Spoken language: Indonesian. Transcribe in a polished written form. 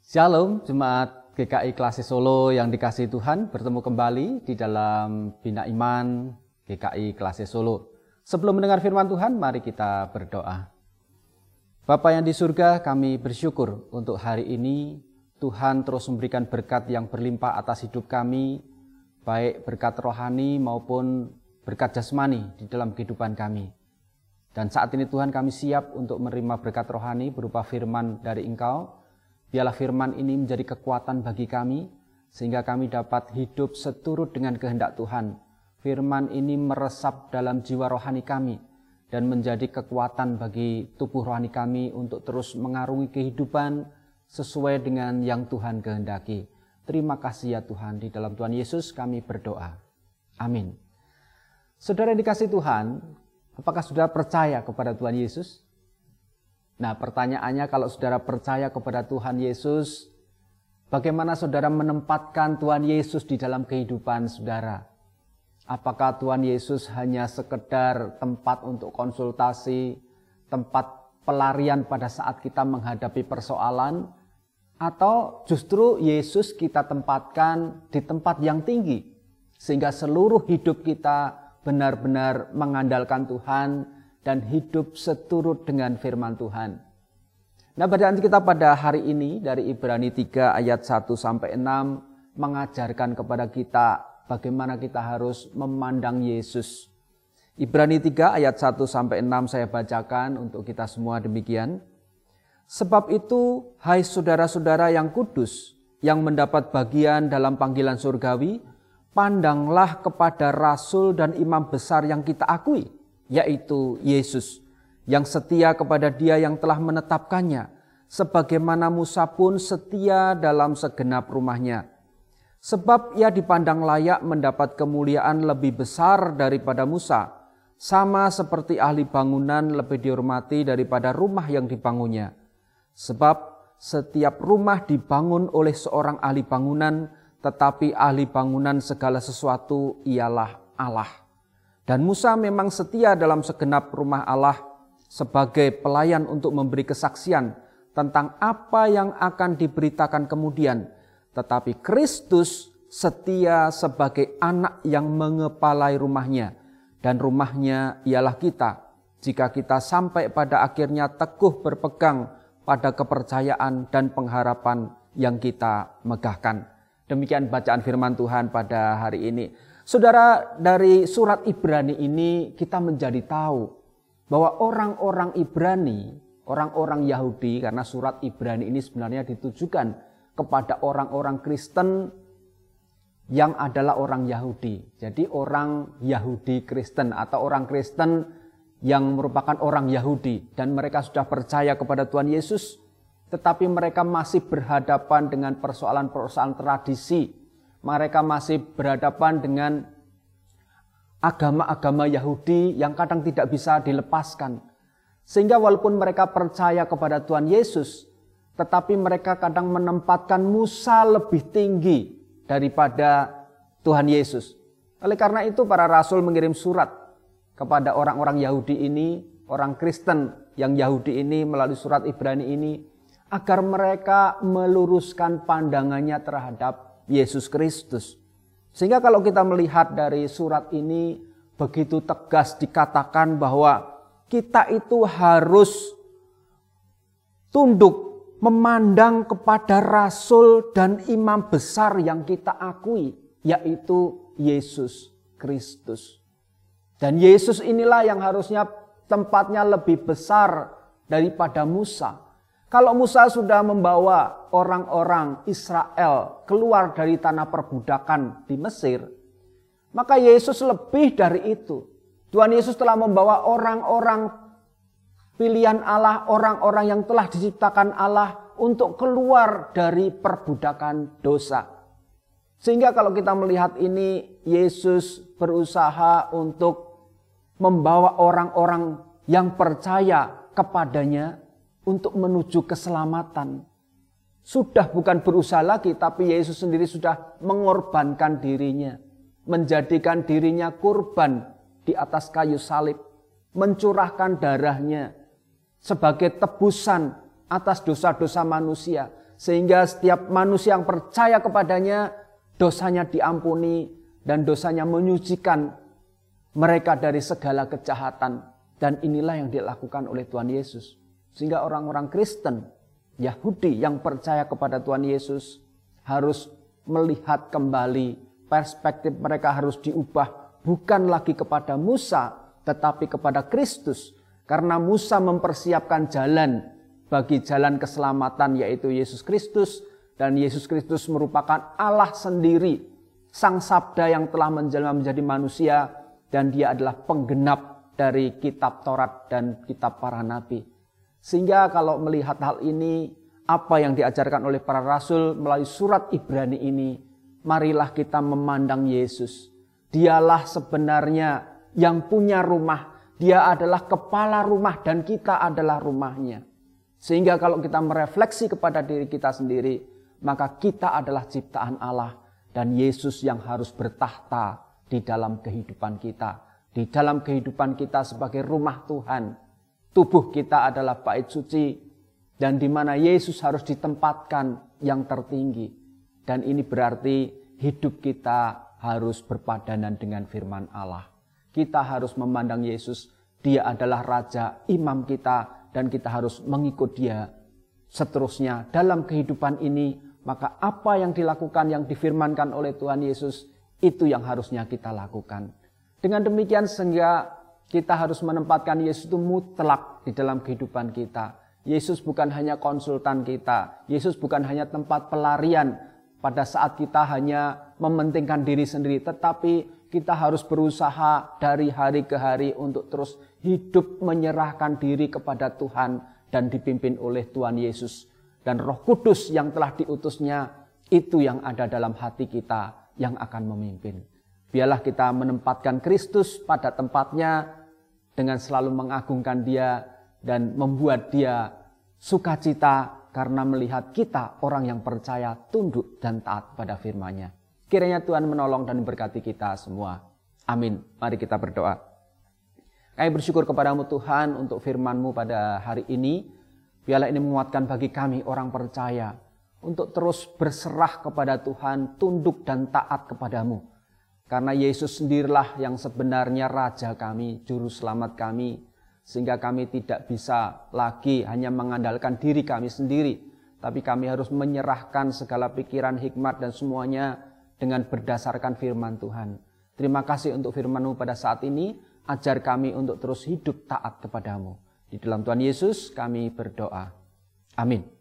Shalom, Jemaat GKI Klase Solo yang dikasihi Tuhan, bertemu kembali di dalam Bina Iman GKI Klase Solo. Sebelum mendengar firman Tuhan, mari kita berdoa. Bapa yang di surga, kami bersyukur untuk hari ini Tuhan terus memberikan berkat yang berlimpah atas hidup kami, baik berkat rohani maupun berkat jasmani di dalam kehidupan kami. Dan saat ini Tuhan, kami siap untuk menerima berkat rohani berupa firman dari Engkau. Biarlah firman ini menjadi kekuatan bagi kami, sehingga kami dapat hidup seturut dengan kehendak Tuhan. Firman ini meresap dalam jiwa rohani kami, dan menjadi kekuatan bagi tubuh rohani kami untuk terus mengarungi kehidupan sesuai dengan yang Tuhan kehendaki. Terima kasih ya Tuhan, di dalam Tuhan Yesus kami berdoa. Amin. Saudara yang dikasihi Tuhan, apakah saudara percaya kepada Tuhan Yesus? Nah, pertanyaannya, kalau saudara percaya kepada Tuhan Yesus, bagaimana saudara menempatkan Tuhan Yesus di dalam kehidupan saudara? Apakah Tuhan Yesus hanya sekedar tempat untuk konsultasi, tempat pelarian pada saat kita menghadapi persoalan, atau justru Yesus kita tempatkan di tempat yang tinggi, sehingga seluruh hidup kita benar-benar mengandalkan Tuhan dan hidup seturut dengan firman Tuhan. Nah, bacaan kita pada hari ini dari Ibrani 3 ayat 1-6 mengajarkan kepada kita bagaimana kita harus memandang Yesus. Ibrani 3 ayat 1-6 saya bacakan untuk kita semua demikian. Sebab itu, hai saudara-saudara yang kudus, yang mendapat bagian dalam panggilan surgawi, pandanglah kepada rasul dan imam besar yang kita akui, yaitu Yesus, yang setia kepada Dia yang telah menetapkannya, sebagaimana Musa pun setia dalam segenap rumahnya. Sebab ia dipandang layak mendapat kemuliaan lebih besar daripada Musa, sama seperti ahli bangunan lebih dihormati daripada rumah yang dibangunnya. Sebab setiap rumah dibangun oleh seorang ahli bangunan, tetapi ahli bangunan segala sesuatu ialah Allah. Dan Musa memang setia dalam segenap rumah Allah sebagai pelayan untuk memberi kesaksian tentang apa yang akan diberitakan kemudian. Tetapi Kristus setia sebagai anak yang mengepalai rumahnya. Dan rumahnya ialah kita, jika kita sampai pada akhirnya teguh berpegang pada kepercayaan dan pengharapan yang kita megahkan. Demikian bacaan firman Tuhan pada hari ini. Saudara, dari surat Ibrani ini kita menjadi tahu bahwa orang-orang Ibrani, orang-orang Yahudi, karena surat Ibrani ini sebenarnya ditujukan kepada orang-orang Kristen yang adalah orang Yahudi. Jadi orang Yahudi Kristen atau orang Kristen yang merupakan orang Yahudi, dan mereka sudah percaya kepada Tuhan Yesus, tetapi mereka masih berhadapan dengan persoalan-persoalan tradisi. Mereka masih berhadapan dengan agama-agama Yahudi yang kadang tidak bisa dilepaskan. Sehingga walaupun mereka percaya kepada Tuhan Yesus, tetapi mereka kadang menempatkan Musa lebih tinggi daripada Tuhan Yesus. Oleh karena itu para rasul mengirim surat kepada orang-orang Yahudi ini, orang Kristen yang Yahudi ini melalui surat Ibrani ini, agar mereka meluruskan pandangannya terhadap Yesus Kristus. Sehingga kalau kita melihat dari surat ini, begitu tegas dikatakan bahwa kita itu harus tunduk memandang kepada rasul dan imam besar yang kita akui, yaitu Yesus Kristus. Dan Yesus inilah yang harusnya tempatnya lebih besar daripada Musa. Kalau Musa sudah membawa orang-orang Israel keluar dari tanah perbudakan di Mesir, maka Yesus lebih dari itu. Tuhan Yesus telah membawa orang-orang pilihan Allah, orang-orang yang telah diciptakan Allah untuk keluar dari perbudakan dosa. Sehingga kalau kita melihat ini, Yesus berusaha untuk membawa orang-orang yang percaya kepadanya untuk menuju keselamatan. Sudah bukan berusaha lagi, tapi Yesus sendiri sudah mengorbankan dirinya, menjadikan dirinya kurban di atas kayu salib, mencurahkan darahnya sebagai tebusan atas dosa-dosa manusia, sehingga setiap manusia yang percaya kepadanya, dosanya diampuni dan dosanya menyucikan mereka dari segala kejahatan. Dan inilah yang dilakukan oleh Tuhan Yesus. Sehingga orang-orang Kristen, Yahudi yang percaya kepada Tuhan Yesus harus melihat kembali, perspektif mereka harus diubah, bukan lagi kepada Musa, tetapi kepada Kristus. Karena Musa mempersiapkan jalan bagi jalan keselamatan, yaitu Yesus Kristus. Dan Yesus Kristus merupakan Allah sendiri, Sang Sabda yang telah menjelma menjadi manusia. Dan dia adalah penggenap dari kitab Taurat dan kitab para nabi. Sehingga kalau melihat hal ini, apa yang diajarkan oleh para rasul melalui surat Ibrani ini, marilah kita memandang Yesus. Dialah sebenarnya yang punya rumah. Dia adalah kepala rumah dan kita adalah rumahnya. Sehingga kalau kita merefleksi kepada diri kita sendiri, maka kita adalah ciptaan Allah. Dan Yesus yang harus bertahta di dalam kehidupan kita. Di dalam kehidupan kita sebagai rumah Tuhan. Tubuh kita adalah bait suci. Dan di mana Yesus harus ditempatkan yang tertinggi. Dan ini berarti hidup kita harus berpadanan dengan firman Allah. Kita harus memandang Yesus, dia adalah Raja, Imam kita, dan kita harus mengikut dia. Seterusnya dalam kehidupan ini, maka apa yang dilakukan, yang difirmankan oleh Tuhan Yesus, itu yang harusnya kita lakukan. Dengan demikian sehingga kita harus menempatkan Yesus itu mutlak di dalam kehidupan kita. Yesus bukan hanya konsultan kita, Yesus bukan hanya tempat pelarian pada saat kita hanya mementingkan diri sendiri, tetapi kita harus berusaha dari hari ke hari untuk terus hidup menyerahkan diri kepada Tuhan dan dipimpin oleh Tuhan Yesus. Dan Roh Kudus yang telah diutusnya, itu yang ada dalam hati kita yang akan memimpin. Biarlah kita menempatkan Kristus pada tempatnya dengan selalu mengagungkan dia dan membuat dia sukacita karena melihat kita orang yang percaya, tunduk dan taat pada firman-Nya. Kiranya Tuhan menolong dan memberkati kita semua. Amin. Mari kita berdoa. Kami bersyukur kepadamu Tuhan untuk firman-Mu pada hari ini. Biarlah ini menguatkan bagi kami orang percaya untuk terus berserah kepada Tuhan, tunduk dan taat kepadamu. Karena Yesus sendirilah yang sebenarnya Raja kami, Juru Selamat kami. Sehingga kami tidak bisa lagi hanya mengandalkan diri kami sendiri. Tapi kami harus menyerahkan segala pikiran, hikmat dan semuanya dengan berdasarkan firman Tuhan. Terima kasih untuk firman-Mu pada saat ini. Ajar kami untuk terus hidup taat kepadamu. Di dalam Tuhan Yesus kami berdoa. Amin.